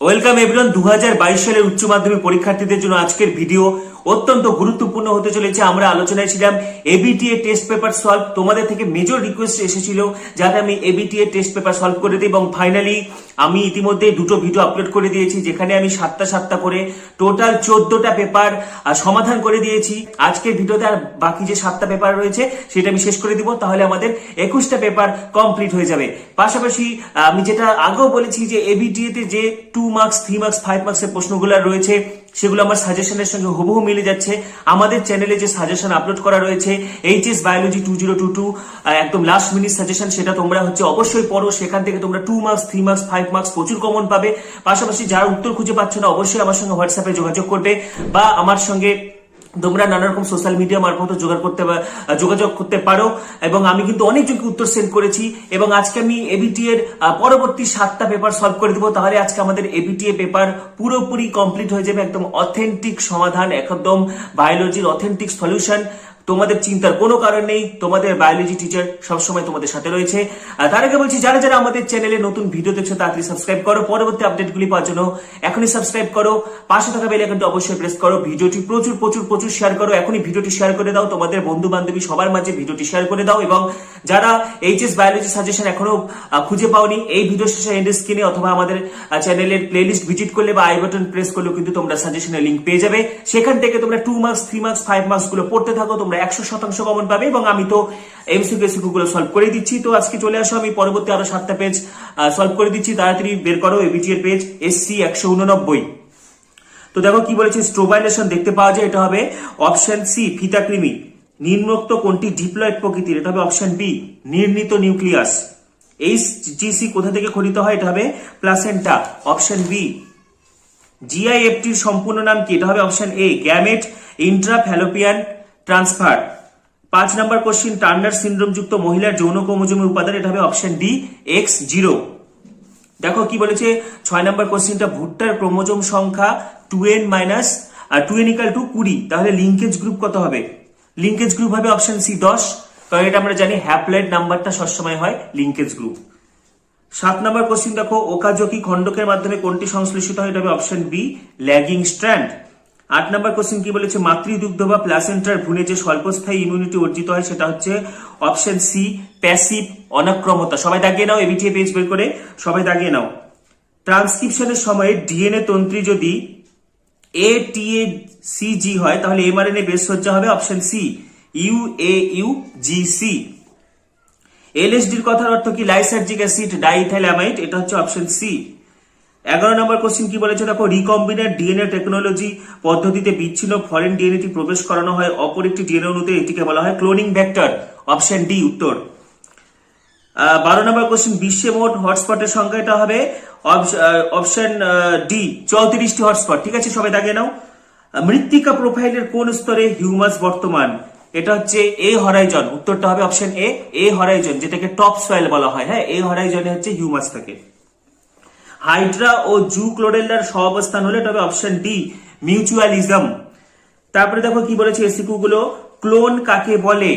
Welcome everyone. 2022 সালের উচ্চ মাধ্যমিক পরীক্ষার্থীদের জন্য আজকের ভিডিও অত্যন্ত গুরুত্বপূর্ণ হতে চলেছে। আমরা আলোচনায় ছিলাম এবিটিএ টেস্ট পেপার সলভ। তোমাদের থেকে মেজর রিকোয়েস্ট এসেছিল যাতে আমি এবিটিএ টেস্ট পেপার সলভ করে দিই, এবং ফাইনালি আমি ইতিমধ্যে দুটো ভিডিও আপলোড করে দিয়েছি, যেখানে আমি 7টা করে টোটাল 14টা পেপার সমাধান করে দিয়েছি। আজকের ভিডিওতে আর বাকি যে 7টা পেপার রয়েছে সেটা আমি শেষ করে দিব, তাহলে আমাদের 21টা পেপার কমপ্লিট হয়ে যাবে। পাশাপাশি আমি যেটা আগেও বলেছি যে এবিটিএ তে যে 2 মার্কস 3 মার্কস 5 মার্কসের প্রশ্নগুলো রয়েছে সেগুলো আমার সাজেশনের সঙ্গে হুবহু মিলে যাচ্ছে। আমাদের চ্যানেলে যে সাজেশন আপলোড করা রয়েছে এইচএস বায়োলজি 2022 একদম লাস্ট মিনিট সাজেশন, সেটা তোমরা অবশ্যই পড়ো। সেখান থেকে তোমরা 2 মার্কস 3 মার্কস 5 মার্কস প্রচুর কমন পাবে। পাশাপাশি যারা উত্তর খুঁজে পাচ্ছ না, অবশ্যই আমার সঙ্গে হোয়াটসঅ্যাপে যোগাযোগ করবে, বা আমার সঙ্গে তোমরা নানা রকম সোশ্যাল মিডিয়া মারফত যোগাযোগ করতে পারো। এবং আমি কিন্তু অনেকজনকে উত্তর সেন্ড করেছি, এবং আজকে আমি এবিটি এর পরবর্তী 7টা পেপার সলভ করে দেবো। তাহলে আজকে আমাদের এবিটিএ পেপার পুরোপুরি কমপ্লিট হয়ে যাবে। একদম অথেন্টিক সমাধান, একদম বায়োলজির অথেন্টিক সলিউশন। তোমাদের চিন্তার কোনো কারণ নেই, তোমাদের বায়োলজি টিচার সবসময় তোমাদের সাথে রয়েছে। তার আগে বলছি, যারা যারা আমাদের চ্যানেলে নতুন ভিডিও দেখছো তাড়াতাড়ি সাবস্ক্রাইব করো, পরবর্তী আপডেটগুলি পাওয়ার জন্য এখনই সাবস্ক্রাইব করো, পাশে থাকা বেল আইকনটি অবশ্যই প্রেস করো, ভিডিওটি প্রচুর প্রচুর প্রচুর শেয়ার করো। এখনই ভিডিওটি শেয়ার করে দাও, তোমাদের বন্ধু বান্ধবী সবার মাঝে ভিডিওটি শেয়ার করে দাও। এবং যারা এইচএস বায়োলজি সাজেশন এখনো খুঁজে পাওনি, এই ভিডিও শেষে এন্ড স্ক্রিনে অথবা আমাদের চ্যানেলের প্লেলিস্ট ভিজিট করলে বা আই বাটন প্রেস করলেও কিন্তু তোমরা সাজেশনের লিংক পেয়ে যাবে। সেখান থেকে তোমরা 2 মার্কস 3 মার্কস 5 মার্কস গুলো পড়তে থাকো, তোমরা 100% কমন পাবে। এবং আমি তো এমসিকিউ গুলো সলভ করে দিচ্ছি। তো আজকে চলে আসো, আমি পরবর্তী আরো 7টা পেজ সলভ করে দিচ্ছি। তাড়াতাড়ি বের করো এবিটি এর পেজ এসসি 189। তো দেখো কি বলেছে, স্ট্রোবাইলেশন দেখতে পাওয়া যায়, এটা হবে অপশন সি ফিতাকৃমি। নিম্নোক্ত কোনটি ডিপ্লয়েড প্রকৃতির, এটা হবে অপশন বি নির্ণীত নিউক্লিয়াস। এইচজিসি কোথা থেকে খনিত হয়, এটা হবে প্লাসেন্টা, অপশন বি। জিআইএফটির সম্পূর্ণ নাম কি, এটা হবে option A gamete intrafallopian transfer. 5 নম্বর কোশ্চিন, টার্নার সিনড্রোম যুক্ত মহিলার যৌন ক্রোমোজোমের উপাদান, এটা হবে অপশন ডি X0। দেখো কি বলেছে 6 নম্বর কোশ্চিনটা, ভুট্টার ক্রোমোজোম সংখ্যা 2n = 20, তাহলে লিঙ্কেজ গ্রুপ কত হবে? লিঙ্কেজ গ্রুপ হবে অপশন সি 10, কারণ এটা আমরা জানি হ্যাপ্লয়েড নাম্বারটা সবসময় হয় লিঙ্কেজ গ্রুপ। 7 নম্বর কোশ্চিন দেখো, ওকাজকি খণ্ডকের মাধ্যমে কোনটি সংশ্লেষিত হয়, এটা হবে অপশন বি ল্যাগিং স্ট্র্যান্ড। 8 নম্বর কোশ্চিন কি বলেছে, মাতৃদুগ্ধ বা প্লাসেন্টার ভ্রূণে যে স্বল্পস্থায়ী ইমিউনিটি অর্জিত হয়, সেটা হচ্ছে অপশন সি প্যাসিভ অনাক্রমতা। সবাই দাগিয়ে নাও, এবিটিএ পেজ বের করে সবাই দাগিয়ে নাও। ট্রান্সক্রিপশনের সময় ডিএনএ তন্ত্রী যদি ATACG হয়, তাহলে এমআরএনএ বেস সজ্জা হবে অপশন সি UAUGC। এলএসডির কথার অর্থ কি, লাইসার্জিক অ্যাসিড ডাইইথাইলামাইড, এটা হচ্ছে অপশন সি। 11 নম্বর কোশ্চিন কি বলেছে দেখো, রিকম্বিনেন্ট ডিএনএ টেকনোলজি পদ্ধতিতে বিচ্ছিন্ন ফরেন ডিএনএটি প্রবেশ করানো হয় অপর একটি ডিএনএ অণুতে, এটিকে বলা হয় ক্লোনিং ভেক্টর, অপশন ডি উত্তর। 12 নম্বর কোশ্চিন, বিশ্বে মোট হটস্পটের সংখ্যা, এটা হবে অপশন ডি 34টি হটস্পট। ঠিক আছে, সবাই দাগিয়ে নাও। মৃত্তিকা প্রোফাইলের কোন স্তরে হিউমাস বর্তমান, এটা হচ্ছে এ হরাইজন, উত্তরটা হবে অপশন এ হরাইজন, যেটাকে টপ সয়েল বলা হয়। হ্যাঁ, এ হরাইজনে হচ্ছে হিউমাস থাকে। হাইড্রা ও জু ক্লোরেল্লার সহাবস্থান হলে, এটা হবে অপশন ডি মিউচুয়ালিজম। তারপরে দেখো কি বলেছে এসিকিউ গুলো, ক্লোন কাকে বলে?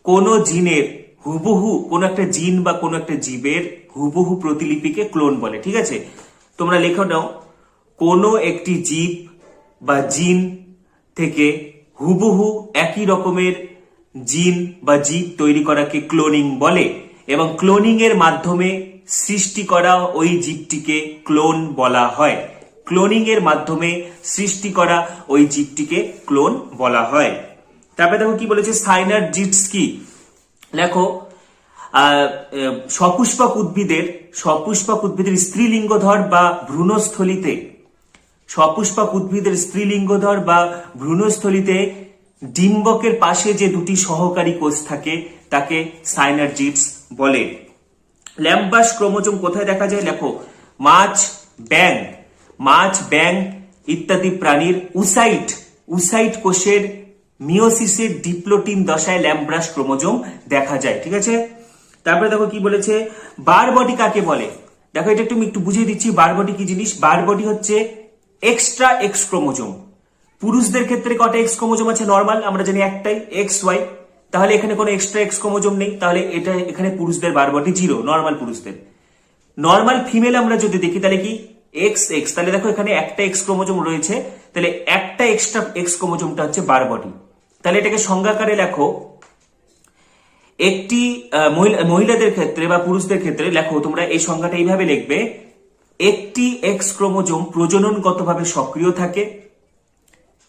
কোন জিনের হুবহু, কোন একটা জিন বা কোন একটা জীবের হুবহু প্রতিলিপিকে ক্লোন বলে। ঠিক আছে, তোমরা লেখো নাও, কোন একটি জীব বা জিন থেকে হুবহু একই রকমের জিন বা জীব তৈরি করাকে ক্লোনিং বলে, এবং ক্লোনিং এর মাধ্যমে সৃষ্টি করা ওই জীবটিকে ক্লোন বলা হয়। ক্লোনিং এর মাধ্যমে সৃষ্টি করা ওই জীবটিকে ক্লোন বলা হয়। তারপরে দেখো কি বলেছে, সাইনার্জিডস কি? দেখো সপুষ্পক উদ্ভিদের স্ত্রীলিঙ্গধর বা ভ্রূণস্থলিতে, সপুষ্পক উদ্ভিদের স্ত্রীলিঙ্গধর বা ভ্রূণস্থলিতে ডিম্বকের পাশে যে দুটি সহকারী কোষ থাকে তাকে সাইনার্জিডস বলে। ল্যাম্বাস ক্রোমোজোম কোথায় দেখা যায়? লেখো, মাছ, ব্যাং ইত্যাদি প্রাণীর উসাইট কোষের মিওসিসের ডিপ্লোটিন দশায় ল্যাম্বাস ক্রোমোজোম দেখা যায়। ঠিক আছে, তারপরে দেখো কি বলেছে, বার বডি কাকে বলে? দেখো এটা একটু বুঝিয়ে দিচ্ছি, বার বডি কি জিনিস। বার বডি হচ্ছে এক্সট্রা এক্স ক্রোমোজোম। পুরুষদের ক্ষেত্রে কটা এক্স ক্রোমোজোম আছে? নর্মাল আমরা জানি একটাই, XY। তাহলে এখানে কোনো এক্সট্রা এক্স ক্রোমোজোম নেই, তাহলে এটা এখানে পুরুষদের বার বডি 0, নর্মাল পুরুষদের। নর্মাল ফিমেল আমরা যদি দেখি তাহলে কি এক্স এক্স, তাহলে দেখো এখানে একটা এক্স ক্রোমোজোম রয়েছে, তাহলে একটা এক্সট্রা এক্স ক্রোমোজোমটা হচ্ছে বারবডি। তাহলে এটাকে সংজ্ঞাকারে লেখো, একটি মহিলাদের ক্ষেত্রে বা পুরুষদের ক্ষেত্রে লেখো তোমরা এই সংজ্ঞাটা এইভাবে লিখবে, একটি এক্স ক্রোমোজোম প্রজননগতভাবে সক্রিয় থাকে,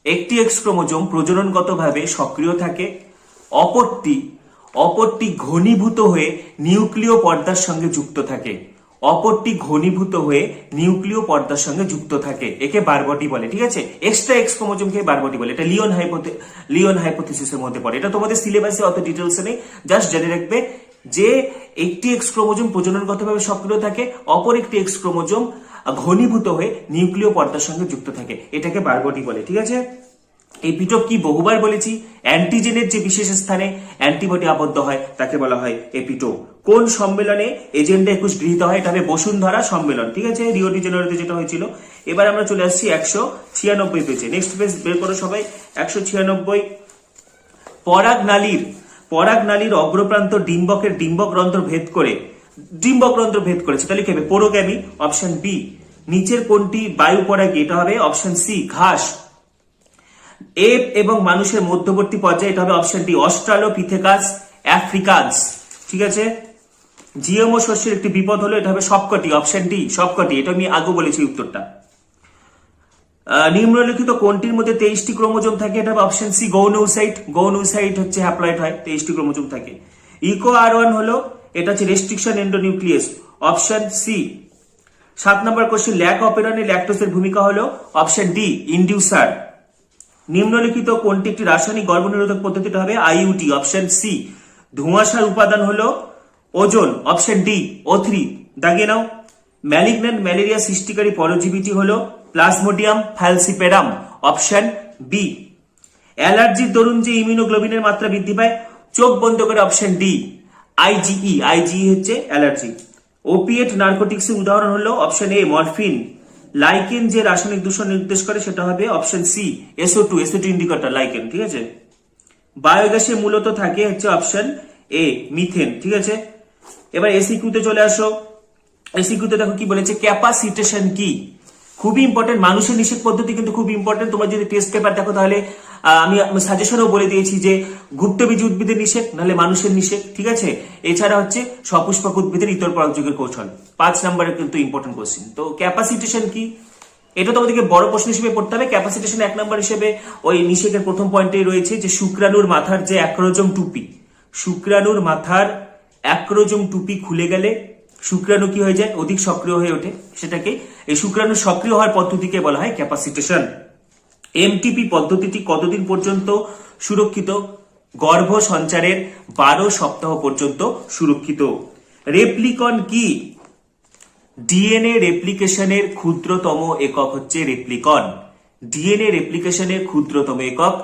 একটি এক্স ক্রোমোজোম প্রজননগতভাবে সক্রিয় থাকে, অপরটি ঘনীভূত হয়ে নিউক্লিয় পর্দার সঙ্গে যুক্ত থাকে, অপরটি ঘনীভূত হয়ে নিউক্লিয় পর্দার সঙ্গে যুক্ত থাকে, একে বারবডি বলে। ঠিক আছে, এক্সট্রা এক্স ক্রোমোজোমকে বারবডি বলে। এটা লিওন হাইপোথিসিসের মধ্যে পড়ে। এটা তোমাদের সিলেবাসে অত ডিটেলসে নেই, জাস্ট জেনে রাখবে যে একটি এক্স ক্রোমোজোম প্রজননগতভাবে সক্রিয় থাকে, অপর একটি এক্স ক্রোমোজোম ঘনীভূত হয়ে নিউক্লিয় পর্দার সঙ্গে যুক্ত থাকে, এটাকে বারবডি বলে। ঠিক আছে, এপিটোপ কি বহুবার বলেছি, অ্যান্টিজেনের যে বিশেষ স্থানে অ্যান্টিবডি আবদ্ধ হয় তাকে বলা হয় এপিটোপ। কোন সম্মেলনে এজেন্ডা 21 গৃহীত হয়? এটা হবে বসুন্ধরা সম্মেলন। ঠিক আছে, রিও ডি জেনেরোতে যেটা হয়েছিল। এবার আমরা চলে আসছি 196 পেজে। নেক্সট পেজ বের করো সবাই, 196। পরাগ নালীর অগ্রপ্রান্ত ডিম্বক রন্ধ্র ভেদ করেছে, তাহলে কি হবে? পোরোগ্যামি, অপশন বি। নিচের কোনটি বায়ু পরাগী? এটা হবে অপশন সি, ঘাস। এপ এবং মানুষের মধ্যবর্তী পর্যায়ে, এটা হবে অপশন ডি, অস্ট্রালোপিথেকাস আফ্রিকান্স। ঠিক আছে, জিএমও শস্যের একটি বিপদ হলো, এটা হবে সবকটি, অপশন ডি, সবকটি। এটা আমি আগে বলেছি উত্তরটা। নিম্নলিখিত কোনটির মধ্যে 23টি ক্রোমোজোম থাকে? এটা হবে অপশন সি, গৌনৌসাইট হচ্ছে হ্যাপ্লয়েড হয়, 23টি ক্রোমোজোম থাকে। ইকো আর1 হলো, এটা হচ্ছে রেস্ট্রিকশন এন্ডোনিউক্লিয়াস, অপশন সি। 7 নম্বর কোশ্চেন, ল্যাক অপেরনে ল্যাকটোজের ভূমিকা হলো, অপশন ডি, ইন্ডিউসার। নিম্নলিখিত কোনটি একটি রাসায়নিক গর্ভনিরোধক পদ্ধতিটা হবে? IUT, option C. ধোঁয়াশার উপাদান হলো ওজোন, অপশন ডি, O3। দাগিয়ে নাও। ম্যালিগন্যান্ট ম্যালেরিয়া সৃষ্টিকারী পরজীবীটি হলো প্লাজমোডিয়াম ফ্যালসিপেরাম, অপশন বি। অ্যালার্জির দরুন যে ইমিউনোগ্লোবিনের মাত্রা বৃদ্ধি পায়, চোখ বন্ধ করে, অপশন ডি, আইজিই হচ্ছে অ্যালার্জি। ওপিয়েট নার্কোটিক্সের উদাহরণ হলো, অপশন এ, মরফিন। লাইকেন যে রাসায়নিক দূষণ নির্দেশ করে, সেটা হবে option C, SO2 indicator, lichen. ঠিক আছে, বায়োগ্যাসে মূলত থাকে হচ্ছে অপশন এ, মিথেন। ঠিক আছে, এবার এসিকিউতে চলে আসো। এসিকিউতে দেখো কি বলেছে, ক্যাপাসিটেশন কি? খুবই ইম্পর্টেন্ট, মানুষের নিষেক পদ্ধতি কিন্তু খুব ইম্পর্টেন্ট। তোমরা যদি টেস্ট পেপার দেখো তাহলে আমি সাজেশনও বলে দিয়েছি যে গুপ্তবীজ উদ্ভিদের নিষেক, নাহলে মানুষের নিষেক। ঠিক আছে, এছাড়া হচ্ছে সপুষ্পক উদ্ভিদের ইতর পরাগযোগের কৌশল, 5 নম্বরের কিন্তু ইম্পর্টেন্ট কোশ্চেন। তো ক্যাপাসিটেশন কি, এটা তোমাদেরকে বড় প্রশ্ন হিসেবে পড়তে হবে। ক্যাপাসিটেশন 1 নম্বর হিসেবে ওই নিষেকের প্রথম পয়েন্টে রয়েছে যে শুক্রাণুর মাথার যে অ্যাক্রোজোম টুপি, শুক্রাণুর মাথার অ্যাক্রোজোম টুপি খুলে গেলে শুক্রাণু কি হয়ে যায়? অধিক সক্রিয় হয়ে ওঠে। সেটাকে, এই শুক্রাণু সক্রিয় হওয়ার পদ্ধতিকে বলা হয় ক্যাপাসিটেশন। এমটিপি পদ্ধতিটি কতদিন পর্যন্ত সুরক্ষিত? গর্ভ সঞ্চারের 12 সপ্তাহ পর্যন্ত সুরক্ষিত। রেপ্লিকন কি? ডিএনএ রেপ্লিকেশনের ক্ষুদ্রতম একক হচ্ছে রেপ্লিকন। ডিএনএ রেপ্লিকেশনের ক্ষুদ্রতম একক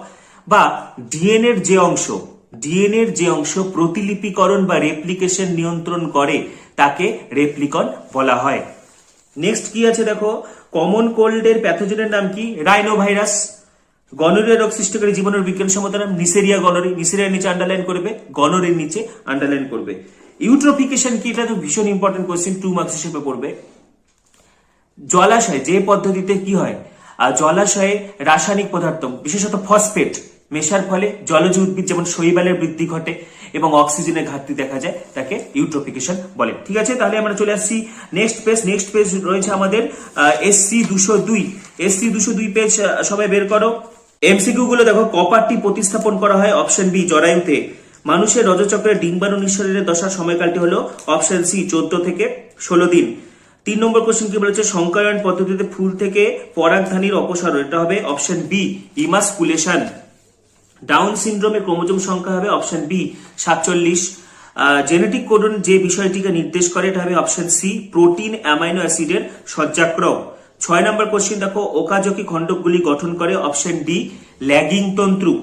বা ডিএনএর যে অংশ প্রতিলিপিকরণ বা রেপ্লিকেশন নিয়ন্ত্রণ করে তাকে রেপ্লিকন বলা হয়। নেক্সট কি আছে দেখো, কমন কোল্ডের প্যাথোজেনের নাম কি? রাইনোভাইরাস। গনোরিয়া রোগ সৃষ্টিকারী জীবাণুর বিজ্ঞানসম্মত নাম নিসেরিয়া গনোরি। নিসেরিয়ার নিচে আন্ডারলাইন করবে, গনোরির নিচে আন্ডারলাইন করবে। ইউট্রোফিকেশন কি? এটা তো ভীষণ ইম্পর্টেন্ট কোশ্চেন, 2 মার্কস হিসেবে পড়বে। জলাশয় যে পদ্ধতিতে কি হয়, জলাশয়ে রাসায়নিক পদার্থ বিশেষত ফসফেট মেশার ফলে জলজ উদ্ভিদ যেমন শৈবালের বৃদ্ধি ঘটে এবং অক্সিজেনের ঘাটতি দেখা যায়, তাকে ইউট্রোফিকেশন বলে। ঠিক আছে, তাহলে আমরা চলে আসছি নেক্সট পেজ রয়েছে আমাদের SC 202 পেজ, সবাই বের করো। এমসিকিউ গুলো দেখো, কপারটি প্রতিস্থাপন করা হয়, অপশন বি, জরায়ুতে। মানুষের রজচক্রের ডিম্বাণু নিঃসরণের দশার সময়কালটি হলো, অপশন সি, 14 থেকে 16 দিন। 3 নম্বর কোশ্চেন কি বলেছে, সংকরায়ন পদ্ধতিতে ফুল থেকে পরাগধানীর অপসারণ, এটা হবে অপশন বি, ইমাসকুলেশন। ডাউন সিনড্রোমের ক্রোমোজোম সংখ্যা হবে অপশন বি, 47। জেনেটিক কোডন যে বিষয়টিকে নির্দেশ করে, এটা হবে অপশন সি, প্রোটিন অ্যামাইনো অ্যাসিডের সজ্জাক্রম। 6 নম্বর কোশ্চেন দেখো, ওকাজকি খণ্ডকগুলি গঠন করে, অপশন ডি, ল্যাগিং তন্তু।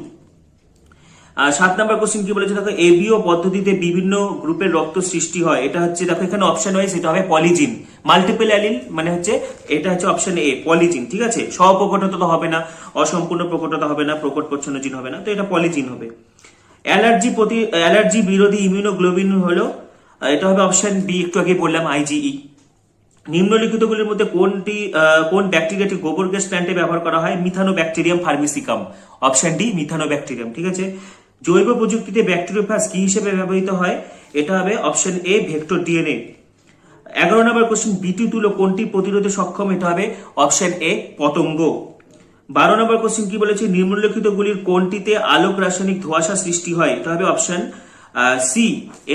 7 নম্বর কোশ্চেন কি বলেছে দেখো, এবিও পদ্ধতিতে বিভিন্ন গ্রুপের রক্ত সৃষ্টি হয়, এটা হচ্ছে দেখো এখানে অপশন ওয়াইজ, এটা হবে পলিজিন। মাল্টিপল অ্যালিল মানে হচ্ছে এটা হচ্ছে অপশন এ, পলিজিন। ঠিক আছে, স্বপ্রকটতা হবে না, অসম্পূর্ণ প্রকটতা হবে না, প্রকট প্রচ্ছন্ন জিন হবে না, তো এটা পলিজিন হবে। অ্যালার্জি বিরোধী ইমিউনোগ্লোবিন হলো, এটা হবে অপশন বি, একটু আগে বললাম, আইজিই। নিম্নলিখিতগুলির মধ্যে কোন ব্যাকটেরিয়াটি গোবর গ্যাস প্ল্যান্টে ব্যবহার করা হয়? মিথানোব্যাকটেরিয়াম ফার্মিসিকাম, অপশন ডি মিথানোব্যাকটেরিয়াম। ঠিক আছে, জৈব প্রযুক্তিতে ব্যাকটেরিওফাজ কি হিসেবে ব্যবহৃত হয়? এটা হবে অপশন এ ভেক্টর ডিএনএ। 11 নম্বর কোশ্চেন, বিটি তুলো কোনটি প্রতিরোধে সক্ষম? এটা হবে অপশন এ পতঙ্গ। 12 নম্বর কোশ্চেন কি বলেছে? নিম্নলিখিতগুলির কোনটিতে আলোক রাসায়নিক ধোঁয়াশা সৃষ্টি হয়? এটা হবে option C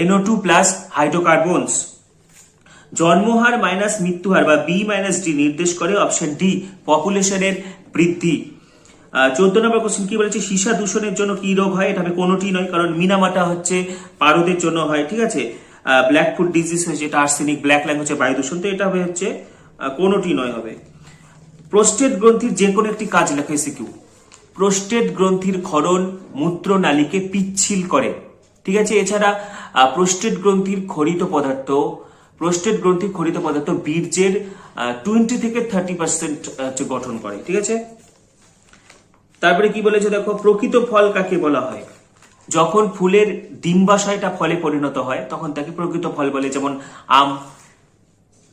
NO2 plus hydrocarbons. জন্মহার মাইনাস মৃত্যুহার বা বি মাইনাস ডি নির্দেশ করে অপশন ডি পপুলেশনের বৃদ্ধি। 14 নম্বর কোশ্চেন কি বলেছে? সীসা দূষণের জন্য কি রোগ হয়? এটা হবে কোনোটি নয়, কারণ মিনামাটা হচ্ছে পারদের জন্য হয়। ঠিক আছে, ব্ল্যাক ফুট ডিজিজ হয়েছে, এটা আর্সেনিক, ব্ল্যাক ল্যাং হচ্ছে বায়ু দূষণ, তো এটা হবে হচ্ছে কোনোটি নয় হবে। প্রোস্টেট গ্রন্থির যে কোনো একটি কাজ লেখা এসিকিউ। প্রোস্টেট গ্রন্থির ক্ষরণ মূত্রনালীকে পিচ্ছিল করে। ঠিক আছে, এছাড়া প্রোস্টেট গ্রন্থির খরিত পদার্থ বীর্যের 20 থেকে 30% গঠন করে। ঠিক আছে, তারপরে কি বলেছে দেখো, প্রকৃত ফল কাকে বলা হয়? যখন ফুলের ডিম্বাশয়টা ফলে পরিণত হয় তখন তাকে প্রকৃত ফল বলে, যেমন আম।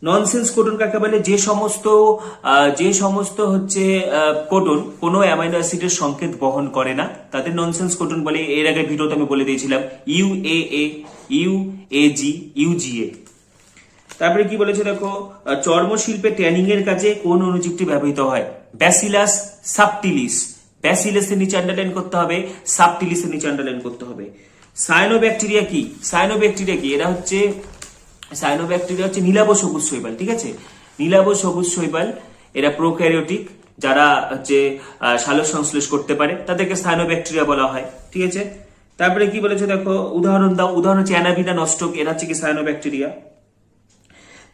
ননসেন্স কোডন কাকে বলে? যে সমস্ত হচ্ছে কোডন কোনো অ্যামাইনো অ্যাসিডের সংকেত বহন করে না তাদের ননসেন্স কোডন বলে। এর আগে ভিডিওতে আমি বলে দিয়েছিলাম UAA, UAG, UGA। তারপরে কি বলেছে দেখো, চর্মশিল্পে ট্যানিং এর কাজে কোন অণুজীবটি ব্যবহৃত হয়? Bacillus subtilis. ব্যাসিলাসের নিচে আন্ডারলাইন করতে হবে, সাবটিলিসের নিচে আন্ডারলাইন করতে হবে। সায়ানোব্যাকটেরিয়া কি? সায়ানোব্যাকটেরিয়া হচ্ছে নীলাভ সবুজ শৈবাল। ঠিক আছে, নীলাভ সবুজ শৈবাল, এরা প্রোক্যারিওটিক, যারা হচ্ছে সালোক সংশ্লেষ করতে পারে তাদেরকে সায়ানোব্যাকটেরিয়া বলা হয়। ঠিক আছে, তারপরে কি বলেছে দেখো, উদাহরণ দাও। উদাহরণ হচ্ছে অ্যানাভিনা নস্টক, এরা হচ্ছে কি সায়ানোব্যাকটেরিয়া।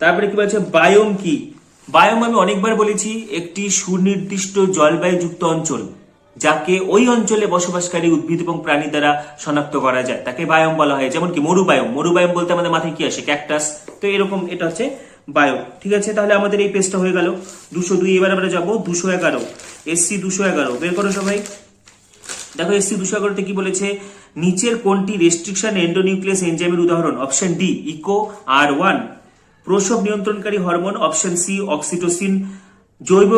তারপরে কি বলছে, বায়োম কি? বায়োম আমি অনেকবার বলেছি, একটি সুনির্দিষ্ট জলবায়ুযুক্ত অঞ্চল যাকে ওই অঞ্চলে বসবাসকারী উদ্ভিদ এবং প্রাণী দ্বারা শনাক্ত করা যায় তাকে বায়োম বলা হয়। যেমন কি মরুবায়োম বলতে আমাদের মাথায় কি আসে? ক্যাকটাস। তো এরকম এটা হচ্ছে বায়োম। ঠিক আছে, তাহলে আমাদের এই পেজটা হয়ে গেল 202। এবার আমরা যাবো 211, SC 211 বের করো সবাই। দেখো SC 211তে কি বলেছে? নিচের কোনটি রেস্ট্রিকশন এন্ডোনিউক্লিয়াস এনজাইমের উদাহরণ? Option D Eco R1। প্রসব নিয়ন্ত্রণকারী হরমোন? Option C oxytocin. জৈব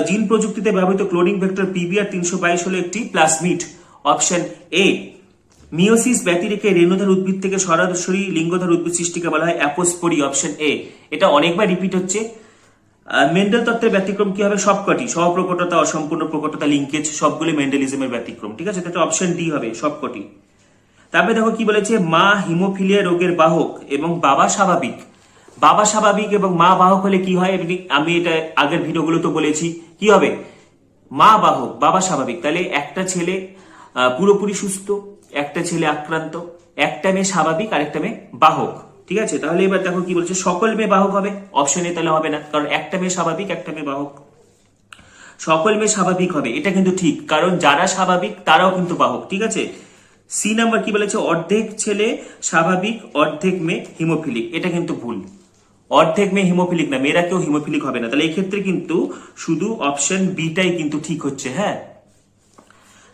জিন প্রযুক্তিতে ব্যবহৃত ক্লোনিং ভেক্টর PBR 322 হলো একটি প্লাজমিড। Option A. মিওসিস ব্যতি রেখে রেণুধার উদ্ভিদ থেকে সরাসরি লিঙ্গধার উদ্ভিদ সৃষ্টিকে বলা হয় অ্যাপোস্পোরি। অপশন এ। এটা অনেকবার রিপিট হচ্ছে। মেন্ডেল তত্ত্বের ব্যতিক্রম কি হবে? সবকটি। সহপ্রকটতা, অসম্পূর্ণ প্রকটতা, লিঙ্কেজ সবগুলি মেন্ডেলিজমের ব্যতিক্রম। ঠিক আছে, এটা অপশন ডি হবে, সবকটি। তারপরে দেখো কি বলেছে, মা হিমোফিলিয়া রোগের বাহক এবং বাবা স্বাভাবিক। বাবা স্বাভাবিক এবং মা বাহক হলে কি হয়? আমি এটা আগের ভিডিওগুলো তো বলেছি। কি হবে? মা বাহক, বাবা স্বাভাবিক। তাহলে একটা ছেলে পুরোপুরি সুস্থ, একটা ছেলে আক্রান্ত, একটা মেয়ে স্বাভাবিক আর একটা মেয়ে বাহক। ঠিক আছে, তাহলে এবার দেখো কি বলছে, সকল মেয়ে বাহক হবে। অপশন এ তাহলে হবে না, কারণ একটা মেয়ে স্বাভাবিক, একটা মেয়ে বাহক। সকল মেয়ে স্বাভাবিক হবে, এটা কিন্তু ঠিক, কারণ যারা স্বাভাবিক তারাও কিন্তু বাহক। ঠিক আছে, সি নাম্বার কি বলেছে, অর্ধেক ছেলে স্বাভাবিক, অর্ধেক মেয়ে হিমোফিলিক। এটা কিন্তু ভুল। অর্ধেক মেয়ে হিমোফিলিক না, মেয়েরা কেউ হিমোফিলিক হবে না। তাহলে এই ক্ষেত্রে কিন্তু শুধু অপশন বিটাই কিন্তু ঠিক হচ্ছে। হ্যাঁ,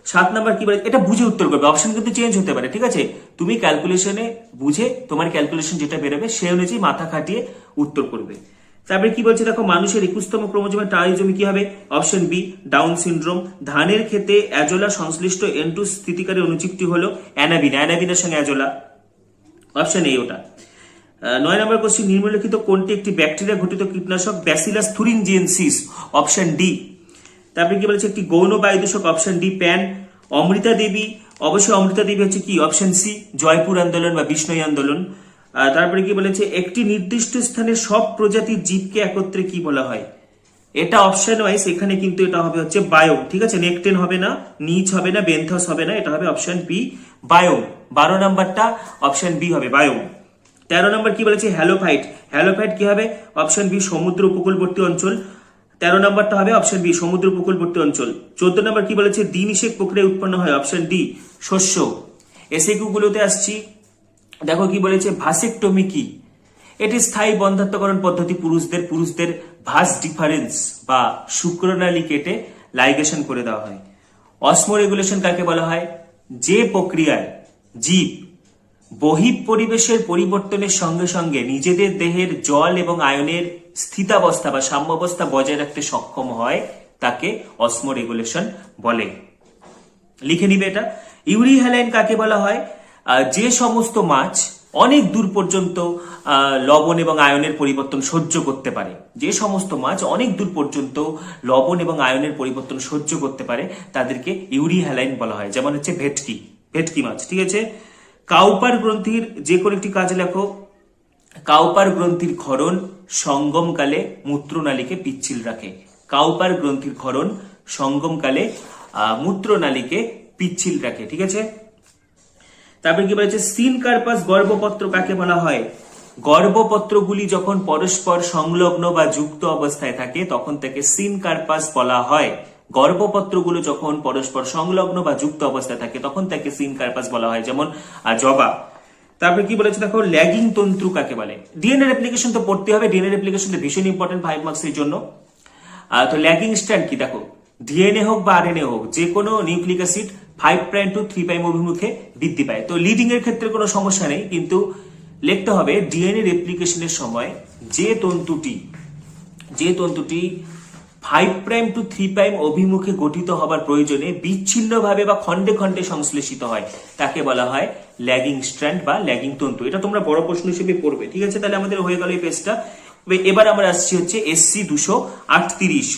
7 নাম্বার কি বলে, এটা বুঝে উত্তর করবে, অপশন কিন্তু চেঞ্জ হতে পারে। ঠিক আছে, তুমি ক্যালকুলেশনে বুঝে তোমার ক্যালকুলেশন যেটা বেরোবে সেই অনুযায়ী মাথা খাটিয়ে উত্তর করবে। তারপরে কি বলছে দেখো, মানুষের 21তম ক্রোমোজোমের ট্রাইজোমি কি হবে? Option B Down syndrome. ধানের ক্ষেতে অ্যাজোলা সংশ্লিষ্ট N2 স্থিতিকারী অণুজীবটি হলো অ্যানাবিনা। অ্যানাবিনার সঙ্গে অ্যাজোলা। অপশন এ ওটা। 9 নম্বর কোশ্চেন, নিম্নলিখিত কোনটি একটি ব্যাকটেরিয়া ঘটিত কীটনাশক? Bacillus thuringiensis. Option D. তারপরে কি বলেছে, একটি গৌণ বায়ুদূষক? Option D PAN. Amrita Devi, অবশ্যই অমৃতা দেবী হচ্ছে কি? অপশন সি জয়পুর আন্দোলন বা বিষ্ণই আন্দোলন। তারপরে কি বলেছে, একটি নির্দিষ্ট স্থানের সব প্রজাতির জীবকে একত্রে কি বলা হয়? এটা অপশন ওয়াইজ, এখানে কিন্তু এটা হবে হচ্ছে বায়োম। ঠিক আছে, নেকটেন হবে না, নিচ হবে না, বেন্থস হবে না, এটা হবে অপশন বি বায়োম। 12 নাম্বারটা অপশন বি হবে বায়োম। 13 নম্বর কি বলেছে, হ্যালোফাইট। হ্যালোফাইট কি হবে? অপশন বি সমুদ্র উপকূলবর্তী অঞ্চল। 13 নম্বরটা হবে অপশন বি সমুদ্র উপকূলবর্তী অঞ্চল। 14 নম্বর কি বলেছে, দ্বিনিষেক প্রক্রিয়া উৎপন্ন হয়? অপশন ডি শস্য। এসএকিউ গুলোতে আসছি, দেখো কি বলেছে, ভাসেকটমি কি? এটি স্থায়ী বন্ধাত্মকরণ পদ্ধতি। পুরুষদের ভাস ডিফারেন্স বা শুক্রনালী কেটে লাইগেশন করে দেওয়া হয়। অসমোরেগুলেশন কাকে বলা হয়? যে প্রক্রিয়ায় জীব বহিঃপরিবেশের পরিবর্তনের সঙ্গে সঙ্গে নিজেদের দেহের জল এবং আয়নের স্থিতাবস্থা বা সাম্যাবস্থা বজায় রাখতে সক্ষম হয় তাকে অসমোরেগুলেশন বলে। লিখে নিবে এটা। ইউরিহ্যালাইন কাকে বলা হয়? যে সমস্ত মাছ অনেক দূর পর্যন্ত লবণ এবং আয়নের পরিবর্তন সহ্য করতে পারে, যে সমস্ত মাছ অনেক দূর পর্যন্ত লবণ এবং আয়নের পরিবর্তন সহ্য করতে পারে তাদেরকে ইউরিহ্যালাইন বলা হয়। যেমন হচ্ছে ভেটকি মাছ, ঠিক আছে। কাউপার গ্রন্থির যে কোনো একটি কাজ লেখো। কাউপার গ্রন্থির ক্ষরণ সঙ্গমকালে মূত্রনালীকে পিচ্ছিল রাখে। কাউপার গ্রন্থির ক্ষরণ সঙ্গমকালে মূত্রনালীকে পিচ্ছিল রাখে, ঠিক আছে। তারপরে কি বলেছে? সিনকার্পাস গর্ভপত্র কাকে বলা হয়? গর্ভপত্রগুলি যখন পরস্পর সংলগ্ন বা যুক্ত অবস্থায় থাকে তখন তাকে সিনকার্পাস বলা হয়। গর্ভপত্রগুলো যখন পরস্পর সংলগ্ন বা যুক্ত অবস্থায় থাকে তখন তাকে সিনকার্পাস বলা হয়, যেমন জবা। তারপরে কি বলেছে দেখো, ল্যাগিং তন্তু কাকে বলে? ডিএনএ রেপ্লিকেশন তো পড়তে হবে, ডিএনএ রেপ্লিকেশন তো ভীষণ ইম্পর্টেন্ট 5 মার্কসের জন্য। তো ল্যাগিং স্ট্র্যান্ড কি? দেখো, ডিএনএ হোক বা আরএনএ হোক, যে কোনো নিউক্লিক অ্যাসিড 5' to 3' অভিমুখে বৃদ্ধি পায়। তো লিডিং এর ক্ষেত্রে কোনো সমস্যা নেই, কিন্তু লিখতে হবে ডিএনএ রেপ্লিকেশনের সময় যে তন্তুটি 5' to 3' অভিমুখে গঠিত হবার প্রয়োজনে বিচ্ছিন্নভাবে বা খন্ডে খন্ডে সংশ্লেষিত হয় তাকে বলা হয় ল্যাগিং স্ট্র্যান্ড বা ল্যাগিং তন্তু। এটা তোমরা বড় প্রশ্ন হিসেবে পড়বে, ঠিক আছে। তাহলে আমাদের হয়ে গেল এই পেজটা। এবার আমরা আসছি হচ্ছে SC 238।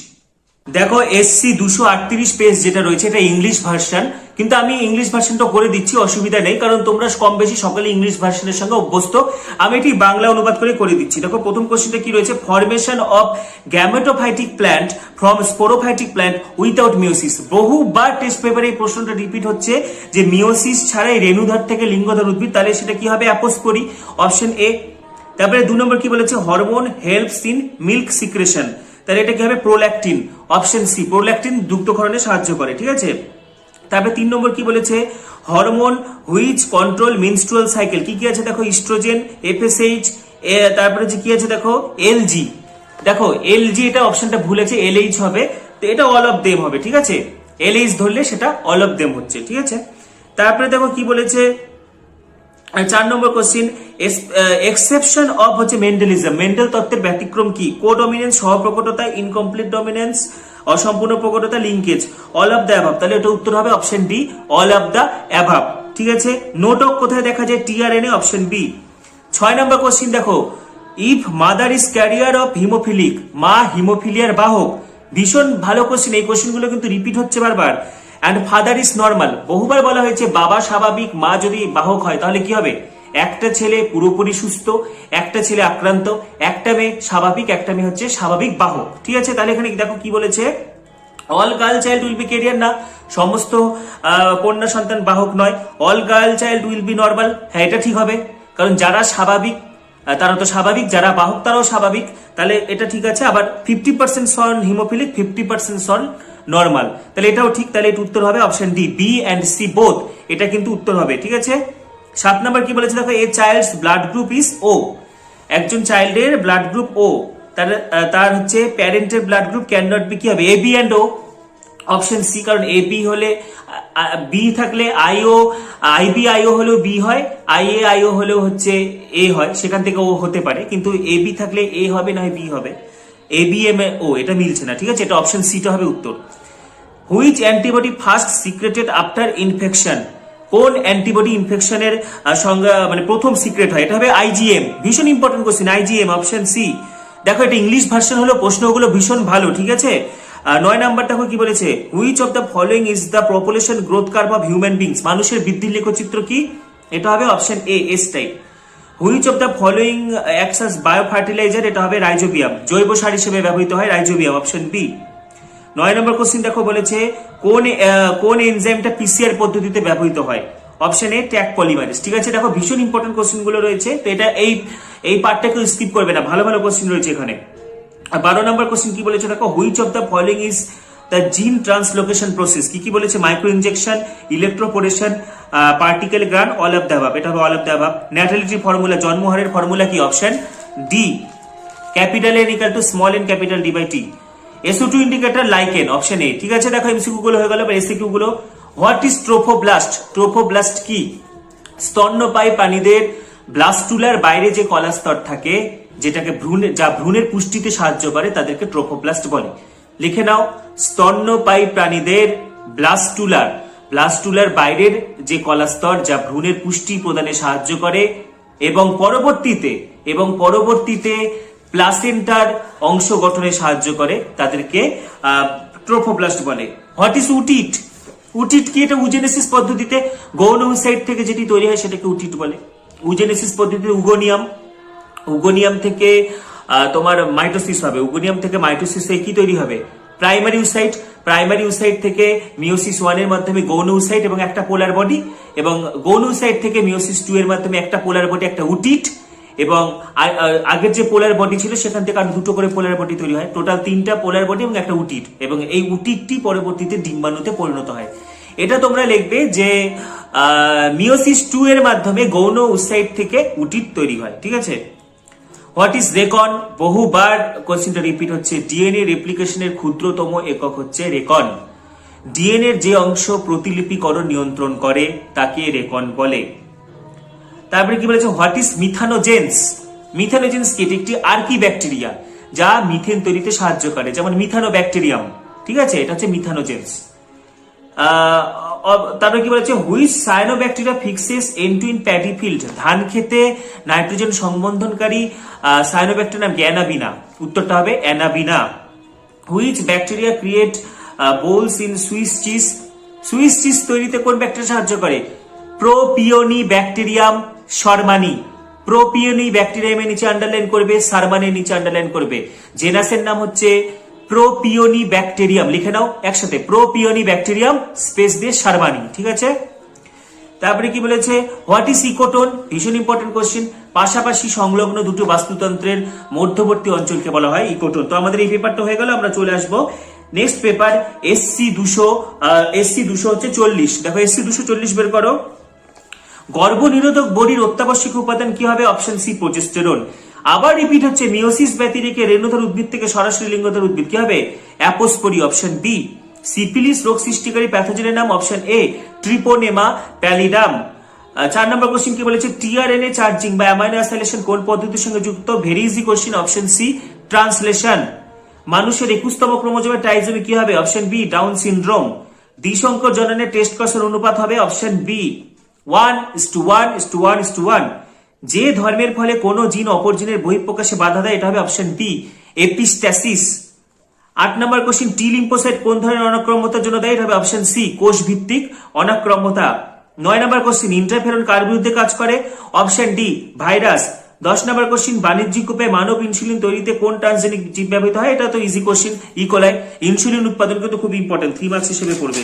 দেখো SC 238 পেজ যেটা রয়েছে এটা ইংলিশ ভার্সন, কিন্তু আমি ইংলিশ ভার্সনটা করে দিচ্ছি, অসুবিধা নেই, কারণ তোমরা কম বেশি সকালে ইংলিশ ভার্সনের সঙ্গে অভ্যস্ত। আমি এটি বাংলা অনুবাদ করে দিচ্ছি। দেখো প্রথম কোশ্চেনটা কি রয়েছে? Formation of gametophytic plant from sporophytic plant without meiosis. বহুবার টেস্ট পেপারে এই প্রশ্নটা রিপিট হচ্ছে যে মিওসিস ছাড়াই রেণুধর থেকে লিঙ্গধর উদ্ভিদ, তাহলে সেটা কি হবে? Apospory, option A. তারপরে 2 নম্বর কি বলেছে? Hormone helps in milk secretion, তাহলে এটা কি হবে? Prolactin, option C. প্রোল্যাকটিন দুগ্ধক্ষরণে সাহায্য করে, ঠিক আছে। তারপরে 3 নম্বর কি বলেছে? Hormone which control menstrual cycle. কি কি আছে দেখো? ইস্ট্রোজেন, এফএসএইচ, তারপরে যে কি আছে দেখো? এলজি। দেখো এলজি, এটা অপশনটা ভুল আছে, এলএইচ হবে, তো এটা অল অফ দেম হবে, ঠিক আছে। এলএইচ ধরলে সেটা অল অফ দেম হচ্ছে, ঠিক আছে। তারপরে দেখো কি বলেছে? 4 নম্বর কোশ্চিন, এক্সেপশন অফ হচ্ছে মেন্ডেলিজম। মেন্ডেল তত্ত্বের ব্যতিক্রম কি? কোডমিনেন্স, সহপ্রকটতা, ইনকমপ্লিট ডমিনেন্স, অসম্পূর্ণ প্রকটতা, linkage, all of the above. তাহলে এটা উত্তর হবে option D, all of the above, ঠিক আছে। নোটক কোথায় দেখা যায়? TRNA, option B. 6 number question দেখো, if mother is carrier of haemophilic, মা হিমোফিলিয়ার বাহক। ভীষণ ভালো কোশ্চিন, এই কোশ্চিনগুলো কিন্তু রিপিট হচ্ছে বারবার। অ্যান্ড ফাদার ইজ নর্মাল, বহুবার বলা হয়েছে বাবা স্বাভাবিক, মা যদি বাহক হয় তাহলে কি হবে? একটা ছেলে পুরোপুরি সুস্থ, একটা ছেলে আক্রান্ত, একটা মেয়ে স্বাভাবিক, একটা মেয়ে হচ্ছে স্বাভাবিক বাহক, ঠিক আছে। তাহলে এখানে দেখো কি বলেছে? All girl child will be career, না, সমস্ত কন্যা সন্তান বাহক নয়। All girl child will be normal, হ্যাঁ এটা ঠিক হবে, কারণ যারা স্বাভাবিক তারা তো স্বাভাবিক, যারা বাহক তারাও স্বাভাবিক, তাহলে এটা ঠিক আছে। আবার 50% সন হিমোফিলিক, 50% সন নর্মাল, তাহলে এটাও ঠিক। তাহলে এটা উত্তর হবে option D, B and C both, এটা কিন্তু উত্তর হবে, ঠিক আছে। 7 নম্বর কি বলেছে দেখো? A child's blood group is O. একজন চাইল্ডের ব্লাড গ্রুপ ও, তার হচ্ছে প্যারেন্টের blood group can not be, কি হবে? A B and O, option C. কারণ এ বি হলে বি থাকলে আইও, আইবি আইও হলেও বি হয়, আইএ আইও হলেও হচ্ছে এ হয়, সেখান থেকে ও হতে পারে, কিন্তু এ বি থাকলে এ হবে না হয় বি হবে। এ বি এম ও, এটা মিলছে না, ঠিক আছে। এটা অপশন সিটা হবে উত্তর। Which antibody first secreted after infection. কোন অ্যান্টিবডি ইনফেকশনের সঙ্গে মানে প্রথম সিক্রেট হয়? এটা হবে আইজিএম। ভীষণ important question, IgM, option C. দেখো এটা ইংলিশ ভার্সন হলো, প্রশ্নগুলো ভীষণ ভালো, ঠিক আছে। 9 নাম্বার দেখো কি বলেছে? Which of the following is the population growth curve of human beings. মানুষের বৃদ্ধির লেখচিত্র কি? এটা হবে option A, S type. Which of the following acts as bio fertiliser. এটা হবে রাইজোবিয়াম, জৈব সার হিসেবে ব্যবহৃত হয় রাইজোবিয়াম, অপশন বি। 9 নম্বর কোশ্চিন দেখো বলেছে কোন এনজাইমটা পিসিআর পদ্ধতিতে ব্যবহৃত হয়? অপশন এ, ট্যাগ পলিমারেজ, ঠিক আছে। দেখো ভীষণ ইম্পর্টেন্ট কোশ্চিন গুলো রয়েছে, তো এটা এই পার্টটাকে স্কিপ করবে না, ভালো ভালো কোশ্চিন রয়েছে এখানে। 12 নম্বর কোশ্চিন কি বলেছে দেখো? Which of the following is the gene translocation process. কি কি বলেছে? Micro injection, electroporation, particle gun, all of the above, এটা হবে all of the above. Natality formula, জন্মহারের ফর্মুলা কি? Option D, capital N equal to small N capital D by T. SO2 indicator lichen, option A, ঠিক আছে। দেখো MCQ গুলো হয়ে গেল, এসিকিউ গুলো। What is trophoblast? ট্রোফোব্লাস্ট কি? স্তন্যপায়ী প্রাণীদের ব্লাস্টুলার বাইরে যে কলা স্তর থাকে যেটাকে যা ভ্রূণের পুষ্টিতে সাহায্য করে তাদেরকে ট্রোফোপ্লাস্ট বলে। লিখে নাও, স্তন্যপায়ী প্রাণীদের ব্লাস্টুলার বাইরের যে কলাস্তর যা ভ্রূণের পুষ্টি প্রদানে সাহায্য করে এবং পরবর্তীতে প্লাসেন্টার অংশ গঠনে সাহায্য করে তাদেরকে ট্রোফোপ্লাস্ট বলে। What is উটিট? উটিট কি? এটা উজেনেসিস পদ্ধতিতে গৌণ ওসাইট থেকে যেটি তৈরি হয় সেটাকে উটিট বলে। উজেনেসিস পদ্ধতিতে উগোনিয়াম থেকে তোমার মাইটোসিস হবে, উগোনিয়াম থেকে মাইটোসিস হয়ে কি তৈরি হবে? প্রাইমারি ওসাইট থেকে মিওসিস 1 এর মাধ্যমে গৌণ ওসাইট এবং একটা পোলার বডি, এবং গৌণ ওসাইট থেকে মিওসিস 2 এর মাধ্যমে একটা পোলার বডি, একটা উটিট, এবং আগের যে পোলার বডি ছিল সেখান থেকে আর দুটো করে পোলার বডি তৈরি হয়, টোটাল 3টা পোলার বডি এবং একটা উটিট, এবং এই উটিটটি পরবর্তীতে ডিম্বাণুতে পরিণত হয়। এটা তোমরা লিখবে যে মিওসিস 2 এর মাধ্যমে গৌণ ওসাইট থেকে উটিট তৈরি হয়। ঠিক আছে। What is recon? বহুবার কোশ্চেনটা রিপিট হচ্ছে। ডিএনএ রেপ্লিকেশনের ক্ষুদ্রতম একক হচ্ছে রেকন। ডিএনএর যে অংশ প্রতিলিপিকরণ নিয়ন্ত্রণ করে তাকে রেকন বলে। তারপরে কি বলেছে? What is মিথানোজেন্স? মিথানোজেন্স কি? এটি একটি আর্কি ব্যাকটেরিয়া যা মিথেন তৈরিতে সাহায্য করে, যেমন মিথানোব্যাকটেরিয়াম। ঠিক আছে, এটা হচ্ছে মিথানোজেন্স। তারপরে কি বলেছে? Which cyanobacteria fixes N two in paddy field? ধান খেতে নাইট্রোজেন সংবন্ধনকারী সায়ানোব্যাকটেরিয়ার নাম কি? অ্যানাবিনা। উত্তরটা হবে anabaena. Which bacteria create holes in Swiss cheese? Swiss cheese তৈরিতে কোন ব্যাকটেরিয়া সাহায্য করে? প্রোপিওনি ব্যাকটেরিয়াম শর্মানি। প্রোপিওনি ব্যাকটেরিয়ামের নিচে আন্ডারলাইন করবে, সারমানের নিচে আন্ডারলাইন করবে। জেনাসের নাম হচ্ছে প্রোপিওনি ব্যাকটেরিয়াম। লিখে নাও একসাথে, প্রোপিওনি ব্যাকটেরিয়াম স্পেস দিয়ে শারমানি। ঠিক আছে। তারপরে কি বলেছে? What is ecotone? ভীষণ ইম্পর্টেন্ট কোশ্চেন। পাশাপাশি সংলগ্ন দুটো বাস্তুতন্ত্রের মধ্যবর্তী অঞ্চলকে বলা হয় ইকোটোন। তো আমাদের এই পেপারটা হয়ে গেল, আমরা চলে আসবো নেক্সট পেপার SC200। SC200 হচ্ছে 40। দেখো SC240 বের করো। গর্ভনিরোধক বডির অত্যাবশ্যক উপাদান কি হবে? Option C, progesterone. আবার রিপিট হচ্ছে, মিওসিস ব্যতি রেখে রেণুধর উদ্ভিদ থেকে সরাসরি লিঙ্গধর উদ্ভিদ কি হবে? Apospory, option B. সিফিলিস রোগ সৃষ্টিকারী প্যাথোজেনের নাম? Option A, Treponema pallidum. 4 number question কি বলেছে? টিআরএনএ চার্জিং বা অ্যামাইনো অ্যাসাইলেশন কোন পদ্ধতির সঙ্গে যুক্ত? Very easy question, option C, translation. মানুষের 21তম ক্রোমোজোমের ট্রাইজোমি কি হবে? Option B, Down syndrome. দ্বিসংকর জননে টেস্ট কসের অনুপাত হবে? Option B, 1:1:1:1। যে ধর্মের ফলে কোন জিন অপর জিনের বহিঃপ্রকাশে বাধা দেয়? এটা হবে অপশন বি, এপিস্ট্যাসিস। 8 নম্বর কোশ্চেন, টি লিম্ফোসাইট কোন ধরনের অনাক্রম্যতার জন্য দায়ী? এটা হবে অপশন সি, কোষ ভিত্তিক অনাক্রম্যতা। 9 নম্বর কোশ্চেন, ইন্টারফেরন কার বিরুদ্ধে কাজ করে? Option D, virus. 10 নম্বর কোশ্চেন, বাণিজ্যিক উপায়ে মানব ইনসুলিন তৈরিতে কোন ট্রান্সজেনিক জীব ব্যবহৃত হয়? এটা তো ইজি কোশ্চেন, ইকোলাই। ইনসুলিন উৎপাদন কিন্তু খুব ইম্পর্টেন্ট, 3 মার্কস হিসেবে পড়বে।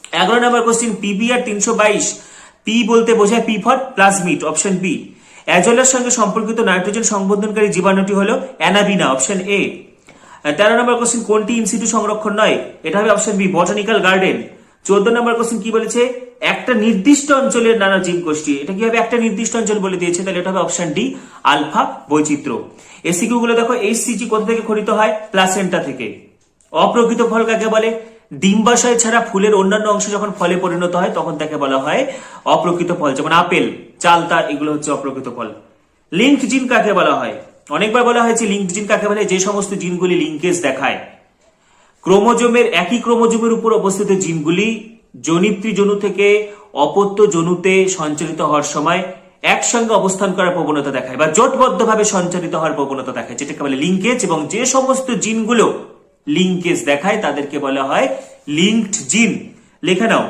11 নম্বর কোশ্চেন, পিবিআর 322, পি বলতে বোঝায় P for plasmid, option B. অ্যাজোলার সঙ্গে সম্পর্কিত নাইট্রোজেন সংবন্ধনকারী জীবাণুটি হলো Anabaena, option A. 13 number question, কোনটি ইনসিটু সংরক্ষণ নয়? এটা হবে option B, botanical garden. 14 number question কি বলেছে? একটা নির্দিষ্ট অঞ্চলের নানা জীব গোষ্ঠী। এটা কি হবে? একটা নির্দিষ্ট অঞ্চল বলে দিয়েছে, তাহলে এটা হবে অপশন ডি, আলফা বৈচিত্র্য। এসিকিউ গুলো দেখো, এইচসিজি কোথা থেকে খরিত হয়? প্লাসেন্টা থেকে। অপ্রকৃত ফল কাকে বলে? ডিম্বাশয় ছাড়া ফুলের অন্যান্য অংশ যখন ফলে পরিণত হয় তখন তাকে বলা হয় অপ্রকৃত ফল, যেমন আপেল, চালতা, এগুলো হচ্ছে অপ্রকৃত ফল। লিঙ্কড জিন কাকে বলা হয়? অনেকবার বলা হয়েছে লিঙ্কড জিন কাকে বলে? যে সমস্ত জিনগুলি লিঙ্কেজ দেখায়। ক্রোমোজোমের একই ক্রোমোজোমের উপর অবস্থিত জিনগুলি জনিত্রী জনু থেকে অপত্য জনুতে সঞ্চারিত হওয়ার সময় একসঙ্গে অবস্থান করার প্রবণতা দেখায় বা জোটবদ্ধভাবে সঞ্চারিত হওয়ার প্রবণতা দেখায়, যেটাকে বলে লিঙ্কেজ। এবং যে সমস্ত জিনগুলো লিঙ্কেজ দেখায় তাদেরকে বলা হয় লিঙ্কড জিন। লেখা নাও।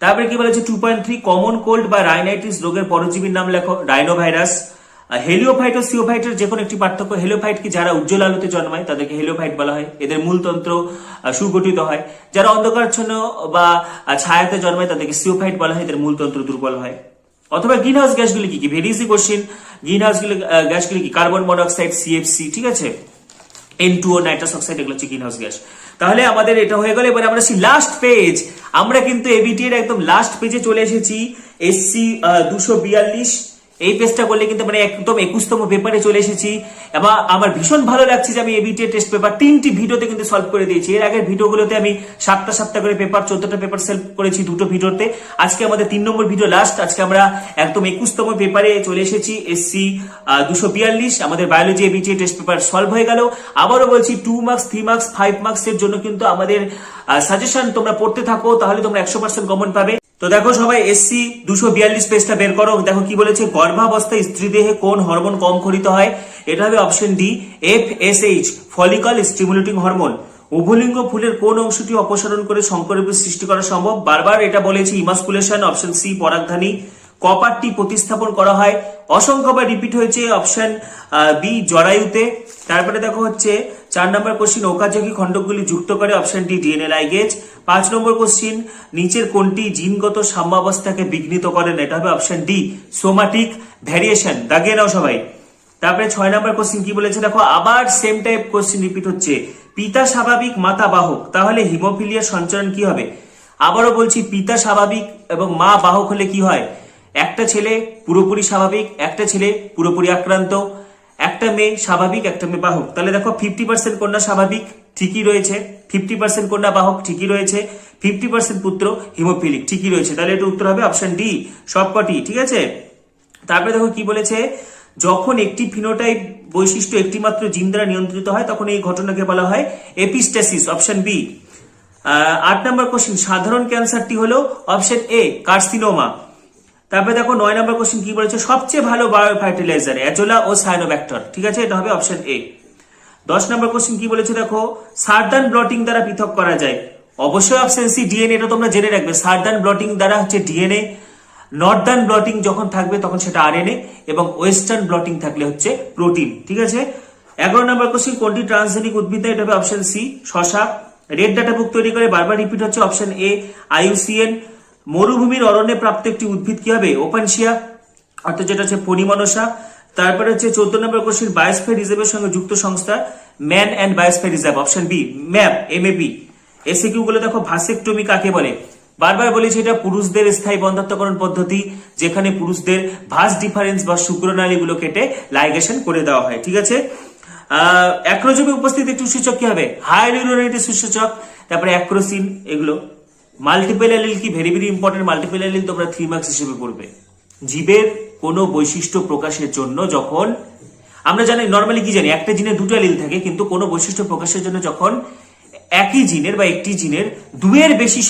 তারপরে কি বলেছে? 2.3, কমন কোল্ড বা রাইনাইটিস রোগের পরজীবীর নাম লেখো। রাইনোভাইরাস। হেলিওফাইট ও সিওফাইটের যে কোনো একটি পার্থক্য? হেলিওফাইট কি যারা উজ্জ্বল আলোতে জন্মায় তাদেরকে হেলিওফাইট বলা হয়, এদের মূলতন্ত্র সুগঠিত হয়। যারা অন্ধকারচ্ছন্ন বা ছায়াতে জন্মায় তাদেরকে সিওফাইট বলা হয়, এদের মূলতন্ত্র দুর্বল হয়। অথবা গ্রিন হাউস গ্যাসগুলি কি? Very easy question. Green house গ্যাসগুলি কি? Carbon monoxide, CFC. ঠিক আছে, N2O, নাইট্রাস অক্সাইড, এগুলো হচ্ছে গ্রিন হাউস গ্যাস। তাহলে আমাদের এটা হয়ে গেল। এবার আমরা লাস্ট পেজ, আমরা কিন্তু এবিটি এর একদম লাস্ট পেজে চলে এসেছি। SC242, এই পেজটা করলে কিন্তু মানে একদম 21তম পেপারে চলে এসেছি এবং আমার ভীষণ ভালো লাগছে যে আমি এবিটি টেস্ট পেপার 3টি ভিডিওতে কিন্তু সলভ করে দিয়েছি। এর আগের ভিডিওগুলোতে আমি 7টা করে পেপার 14টা পেপার সলভ করেছি দুটো ভিডিওতে। আজকে আমাদের 3 নম্বর ভিডিও লাস্ট। আজকে আমরা একদম 21তম পেপারে চলে এসেছি। এসসি 242 আমাদের biology ABT test paper solve হয়ে গেল। আবারও বলছি 2 মার্কস 3 মার্কস 5 মার্কস এর জন্য কিন্তু আমাদের সাজেশন তোমরা পড়তে থাকো, তাহলে তোমরা 100% কমন পাবে। তো দেখো সবাই এসসি 242 পেজটা বের করো। দেখো কি বলেছে, গর্ভাবস্থায় স্ত্রী দেহে কোন হরমোন কম ক্ষরিত হয়? এটা হবে option D FSH, follicle stimulating hormone. উভলিঙ্গ ফুলের কোন অংশটি অপসারণ করে সংকরবীজ সৃষ্টি করা সম্ভব? বারবার এটা বলেছি, ইমাসকুলেশন। অপশন সি পরাগধানী। কপারটি প্রতিস্থাপন করা হয় অসংখ্যবার রিপিট হয়েছে অপশন বি জরায়ুতে। তারপরে দেখো হচ্ছে 4 নম্বর কোশ্চিন, ওকাজাকি খণ্ডকগুলি যুক্ত করে অপশন ডি ডিএনএ লাইগেজ। 5 নম্বর কোশ্চিন, নিচের কোনটি জিনগত সাম্যাবস্থাকে বিঘ্নিত করে না? এটা হবে অপশন ডি সোমাটিক ভ্যারিয়েশন। দাগিয়ে নাও সবাই। তারপরে 6 নম্বর কোশ্চিন কি বলেছে দেখো, আবার সেম টাইপ কোশ্চিন রিপিট হচ্ছে। পিতা স্বাভাবিক মাতা বাহক, তাহলে হিমোফিলিয়ার সঞ্চারণ কি হবে? আবারও বলছি, পিতা স্বাভাবিক এবং মা বাহক হলে কি হয়? একটা ছেলে পুরোপুরি স্বাভাবিক, একটা ছেলে পুরোপুরি আক্রান্ত, একটা মেয়ে স্বাভাবিক, একটা মেয়ে বাহক। তাহলে দেখো 50% কন্যা স্বাভাবিক ঠিকই রয়েছে, 50% কন্যা বাহক ঠিকই রয়েছে, 50% পুত্র হিমোফিলিক ঠিকই রয়েছে। তাহলে এটা উত্তর হবে অপশন ডি সবকটি, ঠিক আছে। তারপরে দেখো কি বলেছে, যখন একটি ফিনোটাইপ বৈশিষ্ট্য একটি মাত্র জিন দ্বারা নিয়ন্ত্রিত হয় তখন এই ঘটনাকে বলা হয় এপিস্টেসিস, অপশন বি। 8 নম্বর কোশ্চিন, সাধারণ ক্যান্সারটি হলো অপশন এ কার্সিনোমা। তারপরে দেখো 9 নম্বর কোশ্চিন কি বলেছে, সবচেয়ে ভালো বায়ো ফার্টিলাইজার অ্যাজোলা ও সায়ানোব্যাক্টর, ঠিক আছে, এটা হবে অপশন এ। 10 নম্বর কোশ্চিন কি বলেছে দেখো, সার্দান ব্লটিং দ্বারা পৃথক করা যায়? অবশ্যই অপশন সি ডিএনএ, এটা তোমরা জেনে রাখবে। সার্দান ব্লটিং দ্বারা হচ্ছে ডিএনএ, নর্দার্ন ব্লটিং যখন থাকবে তখন সেটা আরএনএ, এবং ওয়েস্টার্ন ব্লটিং থাকলে হচ্ছে প্রোটিন, ঠিক আছে। 11 নম্বর কোশ্চিন, কোনটি ট্রান্সজেনিক উদ্ভিদ? এটা হবে অপশন সি শশা। রেড ডাটা বুক তৈরি করে বারবার রিপিট হচ্ছে অপশন এ IUCN। মরুভূমির অরণ্যে প্রাপ্ত একটি উদ্ভিদ কি হবে? ওপানশিয়া, অর্থাৎ যেটা হচ্ছে পনিমনসা। তারপরে হচ্ছে 14 নম্বর কোশ্চিন, বায়োস্ফিয়ার রিজার্ভের সঙ্গে যুক্ত সংস্থা? Man and biosphere reserve, option B MAP। MCQ গুলো দেখো, ভাসেকটমি কাকে বলে? বারবার বলেছি, এটা পুরুষদের স্থায়ী বন্ধ্যাত্বকরণ পদ্ধতি, যেখানে পুরুষদের ভাস ডিফারেন্স বা শুক্রনালী গুলো কেটে লাইগেশন করে দেওয়া হয়, ঠিক আছে। অ্যাক্রোজোমে উপস্থিত একটি সূচক কি হবে? হাইলিউরোনিটি সূচক। তারপরে অ্যাক্রোসিন, এগুলো। মাল্টিপল অ্যালিল কি? Very very important. Multiple allele তোমরা 3 মার্কস হিসেবে পড়বে। জীবের কোনো বৈশিষ্ট্য প্রকাশের জন্য যখন আমরা জানি, নর্মালি কি জানি, একটা জিনে দুটো অ্যালিল থাকে, কিন্তু কোনো বৈশিষ্ট্য প্রকাশের জন্য যখন একই জিনের বা একটি জিনের 2-এর বেশি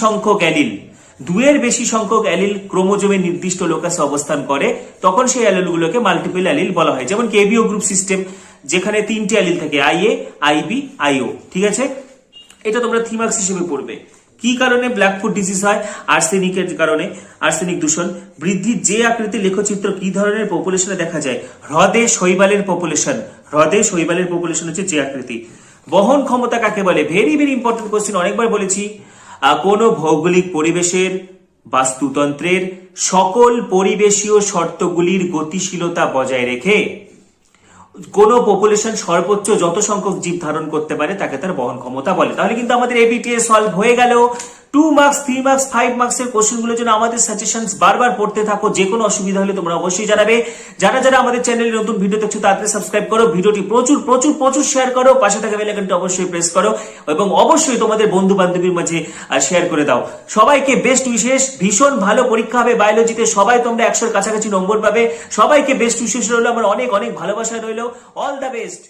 সংখ্যক অ্যালিল ক্রোমোজোমের নির্দিষ্ট লোকাসে অবস্থান করে, তখন সেই অ্যালিলগুলোকে মাল্টিপল অ্যালিল বলা হয়। যেমন কেবিও গ্রুপ সিস্টেম, যেখানে 3টে অ্যালিল থাকে, IA, IB, IO, ঠিক আছে। এটা তোমরা 3 মার্কস হিসেবে পড়বে। কি কারণে ব্ল্যাকফুট ডিজিজ হয়? আর্সেনিকের কারণে, আর্সেনিক দূষণ। বৃদ্ধির যে আকৃতির লেখচিত্র কি ধরনের পপুলেশনে দেখা যায়? হ্রদে শৈবালের পপুলেশন, হচ্ছে যে আকৃতি। বহন ক্ষমতা কাকে বলে? ভেরি ভেরি ইম্পর্টেন্ট কোশ্চেন, অনেকবার বলেছি। কোন ভৌগোলিক পরিবেশের বাস্তুতন্ত্রের সকল পরিবেশীয় শর্তগুলির গতিশীলতা বজায় রেখে কোন পপুলেশন সর্বোচ্চ যত সংখ্যক জীব ধারণ করতে পারে তাকে তার বহন ক্ষমতা বলে। তাহলে কিন্তু আমাদের এবিটিএ সলভ হয়ে গেল। 2 মার্কস 3 মার্কস 5 মার্কসের কোশ্চেন গুলোর জন্য আমাদের সাজেশনস বারবার পড়তে থাকো। যে কোনো অসুবিধা হলে তোমরা অবশ্যই জানাবে। যারা যারা আমাদের চ্যানেলে নতুন ভিডিও দেখছো তাড়াতাড়ি সাবস্ক্রাইব করো, ভিডিওটি প্রচুর প্রচুর প্রচুর শেয়ার করো, পাশে থাকা বেল আইকনটা অবশ্যই প্রেস করো, এবং অবশ্যই তোমাদের বন্ধু বান্ধবীর মাঝে শেয়ার করে দাও। সবাইকে বেস্ট উইশেস। ভীষণ ভালো পরীক্ষা হবে বায়োলজিতে, সবাই তোমরা 100-এর কাছাকাছি নম্বর পাবে। সবাইকে বেস্ট উইশেস রইল, আমার অনেক অনেক ভালোবাসা রইল। All the best.